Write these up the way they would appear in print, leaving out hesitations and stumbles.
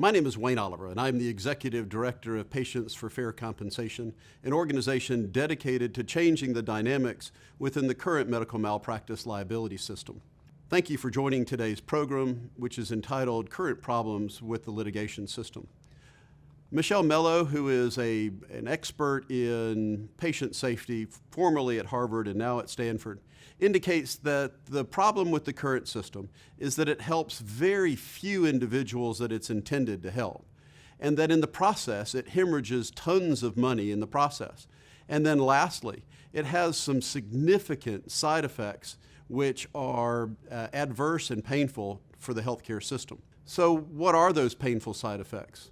My name is Wayne Oliver, and I'm the Executive Director of Patients for Fair Compensation, an organization dedicated to changing the dynamics within the current medical malpractice liability system. Thank you for joining today's program, which is entitled Current Problems with the Litigation System. Michelle Mello, who is an expert in patient safety, formerly at Harvard and now at Stanford, indicates that the problem with the current system is that it helps very few individuals that it's intended to help, and that in the process it hemorrhages tons of money in the process. And then lastly, it has some significant side effects which are adverse and painful for the healthcare system. So what are those painful side effects?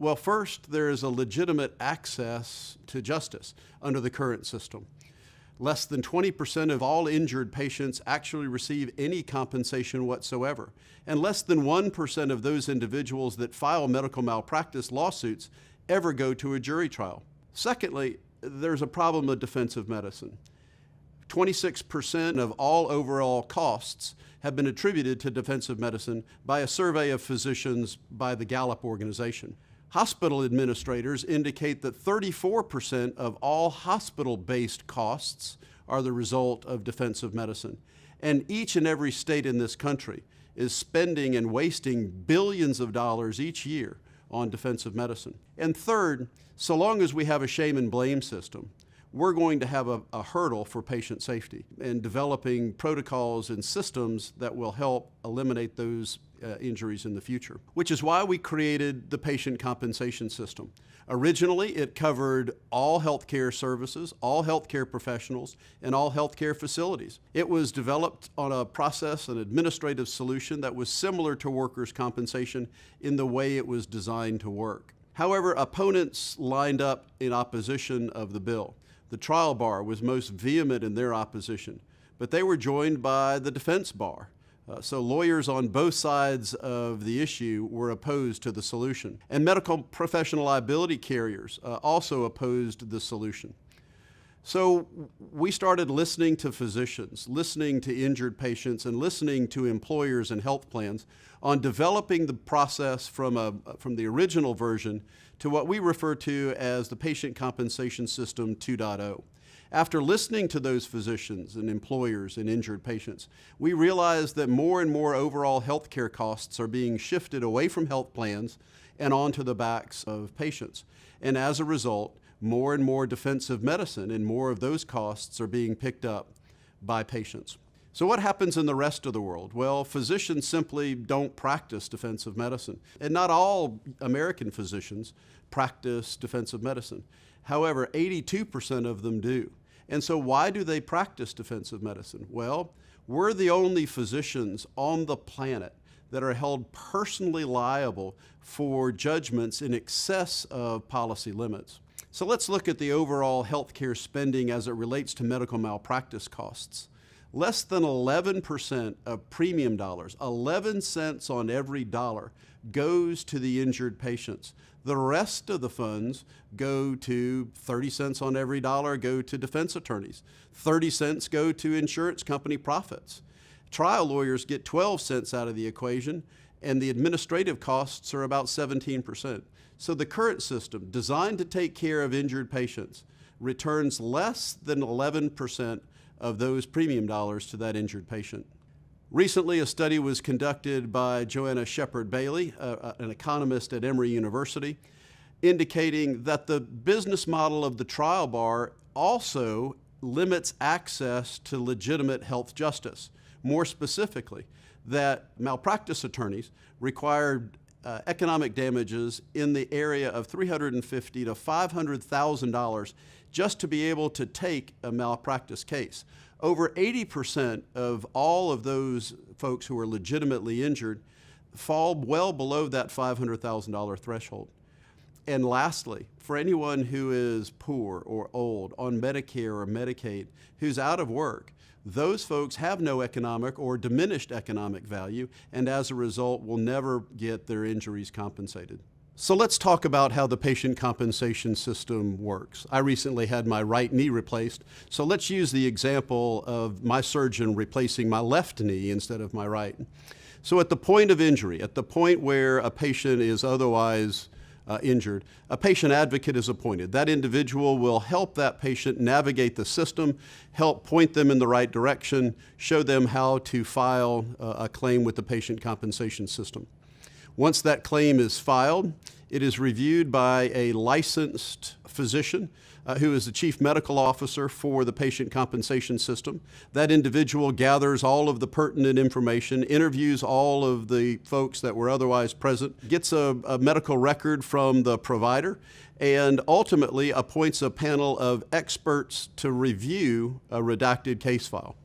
Well, first, there is a legitimate access to justice under the current system. Less than 20% of all injured patients actually receive any compensation whatsoever, and less than 1% of those individuals that file medical malpractice lawsuits ever go to a jury trial. Secondly, there's a problem of defensive medicine. 26% of all overall costs have been attributed to defensive medicine by a survey of physicians by the Gallup organization. Hospital administrators indicate that 34% of all hospital-based costs are the result of defensive medicine. And each and every state in this country is spending and wasting billions of dollars each year on defensive medicine. And third, so long as we have a shame and blame system, we're going to have a hurdle for patient safety and developing protocols and systems that will help eliminate those injuries in the future, which is why we created the patient compensation system. Originally, it covered all healthcare services, all healthcare professionals, and all healthcare facilities. It was developed on a process, an administrative solution that was similar to workers' compensation in the way it was designed to work. However, opponents lined up in opposition of the bill. The trial bar was most vehement in their opposition, but they were joined by the defense bar. So lawyers on both sides of the issue were opposed to the solution. And medical professional liability carriers also opposed the solution. So we started listening to physicians, listening to injured patients, and listening to employers and health plans on developing the process from the original version to what we refer to as the Patient Compensation System 2.0. After listening to those physicians and employers and injured patients, we realized that more and more overall healthcare costs are being shifted away from health plans and onto the backs of patients. And as a result, more and more defensive medicine and more of those costs are being picked up by patients. So what happens in the rest of the world? Well, physicians simply don't practice defensive medicine. And not all American physicians practice defensive medicine. However, 82% of them do. And so why do they practice defensive medicine? Well, we're the only physicians on the planet that are held personally liable for judgments in excess of policy limits. So let's look at the overall healthcare spending as it relates to medical malpractice costs. Less than 11% of premium dollars, 11 cents on every dollar, goes to the injured patients. The rest of the funds go to 30 cents on every dollar go to defense attorneys. 30 cents go to insurance company profits. Trial lawyers get 12 cents out of the equation, and the administrative costs are about 17%. So the current system, designed to take care of injured patients, returns less than 11% of those premium dollars to that injured patient. Recently, a study was conducted by Joanna Shepard-Bailey, an economist at Emory University, indicating that the business model of the trial bar also limits access to legitimate health justice. More specifically, that malpractice attorneys required economic damages in the area of $350,000 to $500,000 just to be able to take a malpractice case. Over 80% of all of those folks who are legitimately injured fall well below that $500,000 threshold. And lastly, for anyone who is poor or old, on Medicare or Medicaid, who's out of work, those folks have no economic or diminished economic value, and as a result will never get their injuries compensated. So let's talk about how the patient compensation system works. I recently had my right knee replaced, so let's use the example of my surgeon replacing my left knee instead of my right. So at the point of injury, at the point where a patient is otherwise injured, a patient advocate is appointed. That individual will help that patient navigate the system, help point them in the right direction, show them how to file a claim with the patient compensation system. Once that claim is filed, it is reviewed by a licensed physician who is the chief medical officer for the patient compensation system. That individual gathers all of the pertinent information, interviews all of the folks that were otherwise present, gets a medical record from the provider, and ultimately appoints a panel of experts to review a redacted case file.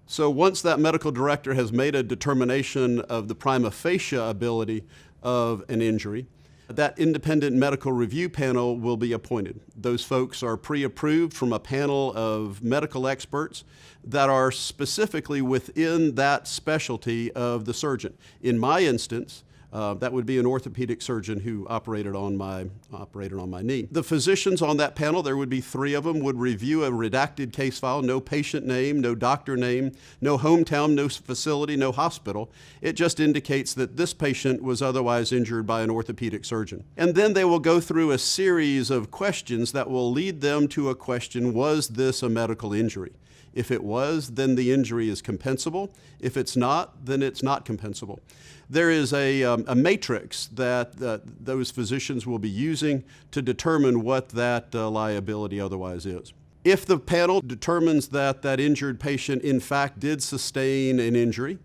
So once that medical director has made a determination of the prima facie ability of an injury, that independent medical review panel will be appointed. Those folks are pre-approved from a panel of medical experts that are specifically within that specialty of the surgeon. In my instance, that would be an orthopedic surgeon who operated on my knee. The physicians on that panel, there would be 3 of them, would review a redacted case file, no patient name, no doctor name, no hometown, no facility, no hospital. It just indicates that this patient was otherwise injured by an orthopedic surgeon. And then they will go through a series of questions that will lead them to a question, was this a medical injury? If it was, then the injury is compensable. If it's not, then it's not compensable. There is a matrix that those physicians will be using to determine what that liability otherwise is. If the panel determines that that injured patient in fact did sustain an injury,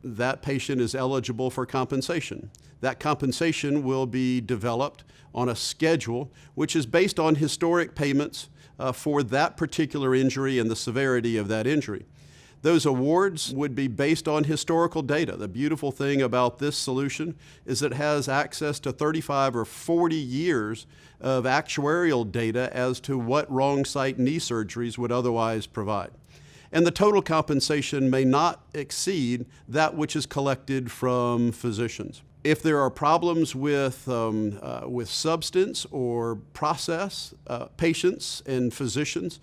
that patient is eligible for compensation. That compensation will be developed on a schedule which is based on historic payments for that particular injury and the severity of that injury. Those awards would be based on historical data. The beautiful thing about this solution is it has access to 35 or 40 years of actuarial data as to what wrong site knee surgeries would otherwise provide. And the total compensation may not exceed that which is collected from physicians. If there are problems with substance or process, patients and physicians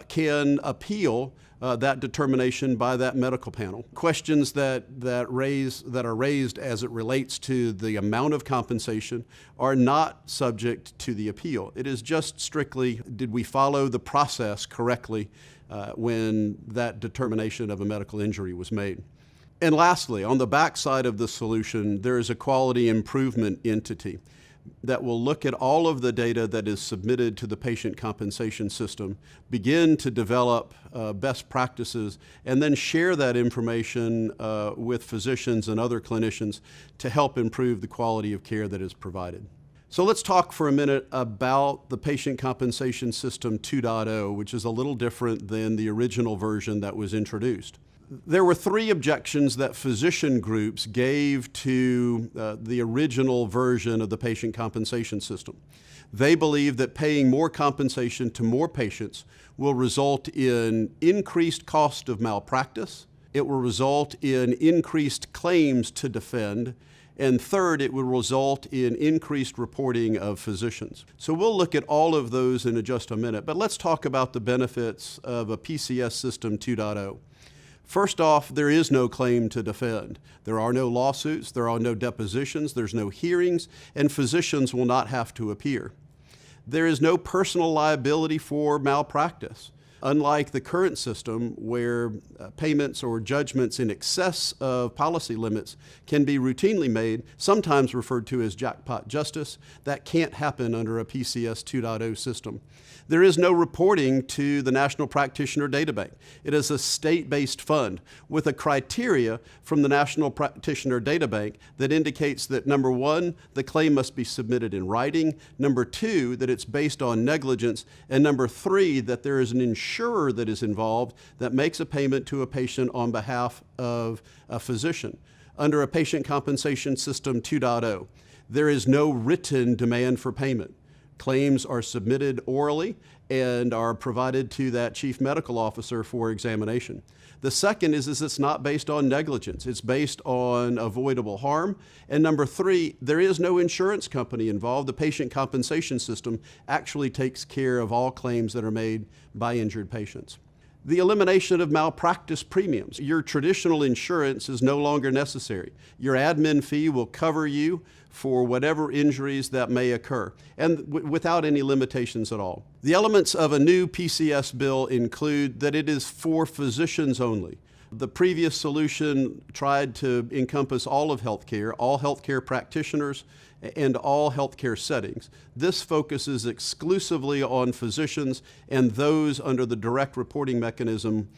can appeal that determination by that medical panel. Questions that are raised as it relates to the amount of compensation are not subject to the appeal. It is just strictly, did we follow the process correctly when that determination of a medical injury was made? And lastly, on the backside of the solution, there is a quality improvement entity that will look at all of the data that is submitted to the patient compensation system, begin to develop best practices, and then share that information with physicians and other clinicians to help improve the quality of care that is provided. So let's talk for a minute about the Patient Compensation System 2.0, which is a little different than the original version that was introduced. There were 3 objections that physician groups gave to the original version of the patient compensation system. They believe that paying more compensation to more patients will result in increased cost of malpractice, it will result in increased claims to defend, and third, it will result in increased reporting of physicians. So we'll look at all of those in just a minute, but let's talk about the benefits of a PCS System 2.0. First off, there is no claim to defend. There are no lawsuits, there are no depositions, there's no hearings, and physicians will not have to appear. There is no personal liability for malpractice. Unlike the current system where payments or judgments in excess of policy limits can be routinely made, sometimes referred to as jackpot justice, that can't happen under a PCS 2.0 system. There is no reporting to the National Practitioner Data Bank. It is a state-based fund with a criteria from the National Practitioner Data Bank that indicates that, number 1, the claim must be submitted in writing, number 2, that it's based on negligence, and number 3, that there is an insurer that is involved that makes a payment to a patient on behalf of a physician. Under a Patient Compensation System 2.0, there is no written demand for payment. Claims are submitted orally and are provided to that chief medical officer for examination. The second is it's not based on negligence. It's based on avoidable harm. And number 3, there is no insurance company involved. The patient compensation system actually takes care of all claims that are made by injured patients. The elimination of malpractice premiums. Your traditional insurance is no longer necessary. Your admin fee will cover you for whatever injuries that may occur, and without any limitations at all. The elements of a new PCS bill include that it is for physicians only. The previous solution tried to encompass all of healthcare practitioners, and all healthcare settings. This focuses exclusively on physicians and those under the direct reporting mechanism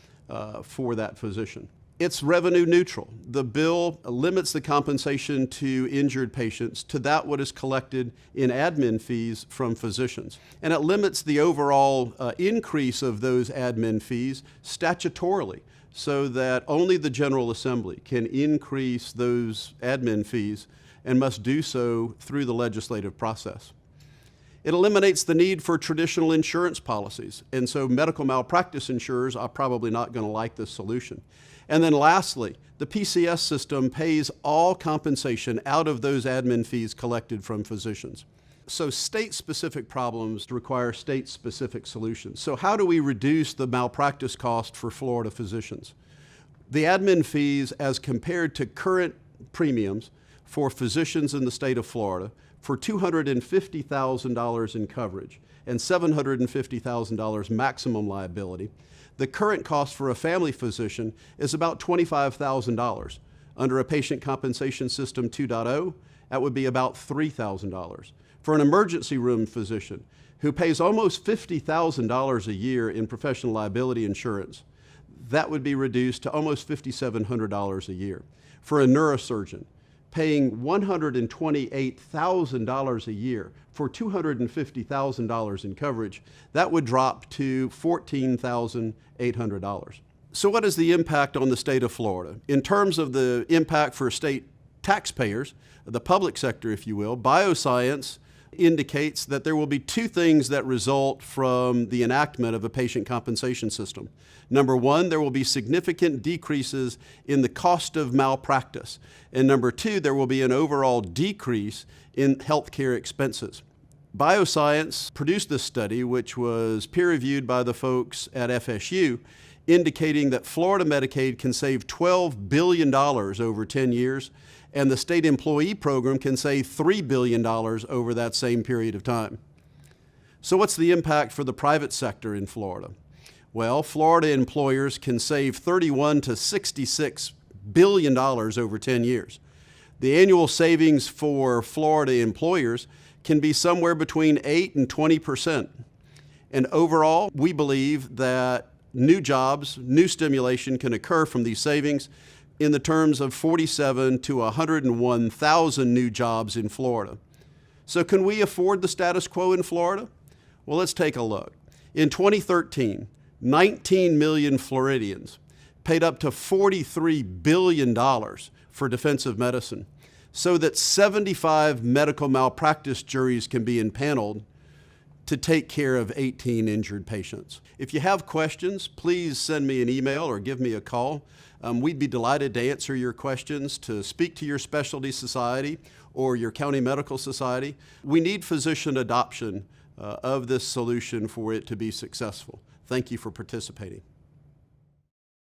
for that physician. It's revenue neutral. The bill limits the compensation to injured patients to that what is collected in admin fees from physicians. And it limits the overall increase of those admin fees statutorily, so that only the General Assembly can increase those admin fees and must do so through the legislative process. It eliminates the need for traditional insurance policies, and so medical malpractice insurers are probably not going to like this solution. And then lastly, the PCS system pays all compensation out of those admin fees collected from physicians. So state-specific problems require state-specific solutions. So how do we reduce the malpractice cost for Florida physicians? The admin fees as compared to current premiums for physicians in the state of Florida for $250,000 in coverage and $750,000 maximum liability. The current cost for a family physician is about $25,000. Under a patient compensation system 2.0, that would be about $3,000. For an emergency room physician who pays almost $50,000 a year in professional liability insurance, that would be reduced to almost $5,700 a year. For a neurosurgeon, paying $128,000 a year for $250,000 in coverage, that would drop to $14,800. So what is the impact on the state of Florida? In terms of the impact for state taxpayers, the public sector, if you will, bioscience indicates that there will be two things that result from the enactment of a patient compensation system. Number one, there will be significant decreases in the cost of malpractice. And number two, there will be an overall decrease in healthcare expenses. Bioscience produced this study, which was peer-reviewed by the folks at FSU, indicating that Florida Medicaid can save $12 billion over 10 years, and the state employee program can save $3 billion over that same period of time. So what's the impact for the private sector in Florida? Well, Florida employers can save $31 to $66 billion over 10 years. The annual savings for Florida employers can be somewhere between 8 and 20%. And overall, we believe that new jobs, new stimulation can occur from these savings in the terms of 47 to 101,000 new jobs in Florida. So can we afford the status quo in Florida? Well, let's take a look. In 2013, 19 million Floridians paid up to $43 billion for defensive medicine, so that 75 medical malpractice juries can be impaneled to take care of 18 injured patients. If you have questions, please send me an email or give me a call. We'd be delighted to answer your questions, to speak to your specialty society or your county medical society. We need physician adoption of this solution for it to be successful. Thank you for participating.